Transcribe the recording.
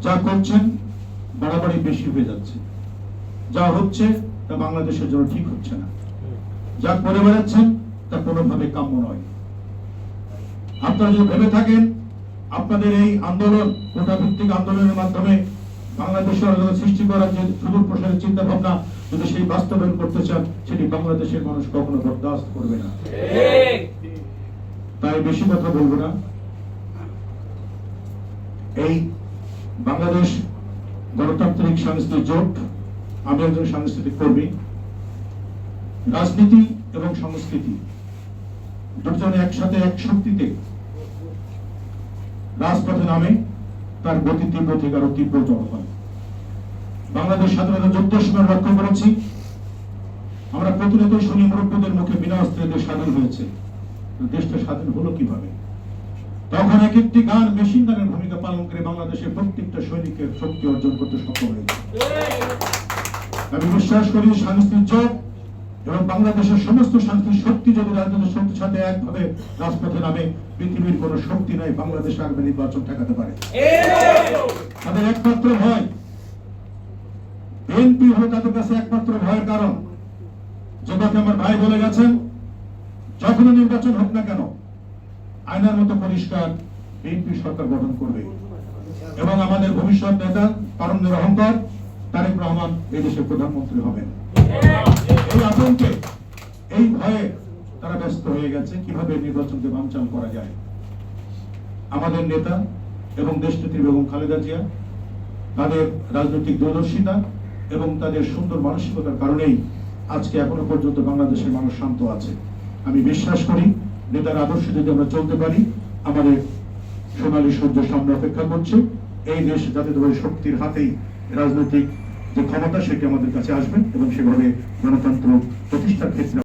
যা করছেন বাড়াবাড়ি বেশি হয়ে যাচ্ছে। যা হচ্ছে তা বাংলাদেশের জন্য ঠিক হচ্ছে না। যা করে বেড়াচ্ছেন তা কোনোভাবে কাম্য নয়। আপনারা যদি ভেবে থাকেন আপনাদের এই আন্দোলন, কোটা ভিত্তিক আন্দোলনের মাধ্যমে বাংলাদেশের সৃষ্টি করার যে সুদূর প্রসারের চিন্তা ভাবনা যদি সেই বাস্তবায়ন করতে চান, সেটি বাংলাদেশের মানুষ কখনো বরদাস্ত করবে না। তাই বেশি কথা বলবো না। এই বাংলাদেশ গণতান্ত্রিক সাংস্কৃতিক জোট, আমি একজন সাংস্কৃতিক কর্মী। রাজনীতি এবং সংস্কৃতি দুজনে একসাথে এক শক্তিতে রাজপথে নামে তার গতি তীব্র থেকে আরো তীব্রতর হয়। বাংলাদেশ স্বাধীনতা যুদ্ধের সময় লক্ষ্য করেছি, আমরা প্রতিনিয়ত শুনি মুরব্বীদের মুখে বিনা অস্ত্রে দেশ স্বাধীন হয়েছে। দেশটা স্বাধীন হলো কিভাবে? তখন এক একটি গান মেশিন গানের ভূমিকা পালন করে বাংলাদেশের প্রত্যেকটা সৈনিকের শক্তি অর্জন করতে সক্ষম হয়েছে। আমি বিশ্বাস করি সাংস্কৃতিক জোট এবং বাংলাদেশের সমস্ত সাংস্কৃতিক শক্তি যদি রাজনৈতিক শক্তির সাথে একভাবে রাজপথে নামে, পৃথিবীর কোন শক্তি নাই বাংলাদেশে আগামী নির্বাচন ঠেকাতে পারে। তাদের একমাত্র ভয় বিএনপি হলো তাদের কাছে একমাত্র ভয়ের কারণ। যেটাকে আমার ভাই বলে গেছেন, যখনই নির্বাচন হোক না কেন আয়নার মতো পরিষ্কার বিএনপি সরকার গঠন করবে এবং আমাদের ভবিষ্যৎ নেতা তারুণ্যের অহংকার তারেক রহমান এই দেশের প্রধানমন্ত্রী হবেন। এই আতঙ্কে, এই ভয়ে তারা ব্যস্ত হয়ে গেছে কিভাবে নির্বাচনকে বানচাল করা যায়। আমাদের নেতা এবং দেশনেত্রী বেগম খালেদা জিয়া তাদের রাজনৈতিক দূরদর্শিতা এবং তাদের সুন্দর মানসিকতার কারণেই আজকে এখনো পর্যন্ত বাংলাদেশের মানুষ শান্ত আছে। আমি বিশ্বাস করি নেতার আদর্শে যদি আমরা চলতে পারি, আমাদের সোনালী সূর্য সামনে অপেক্ষা করছে। এই দেশ জাতীয়তাবাদী শক্তির হাতেই রাজনৈতিক যে ক্ষমতা সেটি আমাদের কাছে আসবে এবং সেভাবে গণতন্ত্র প্রতিষ্ঠার ক্ষেত্রে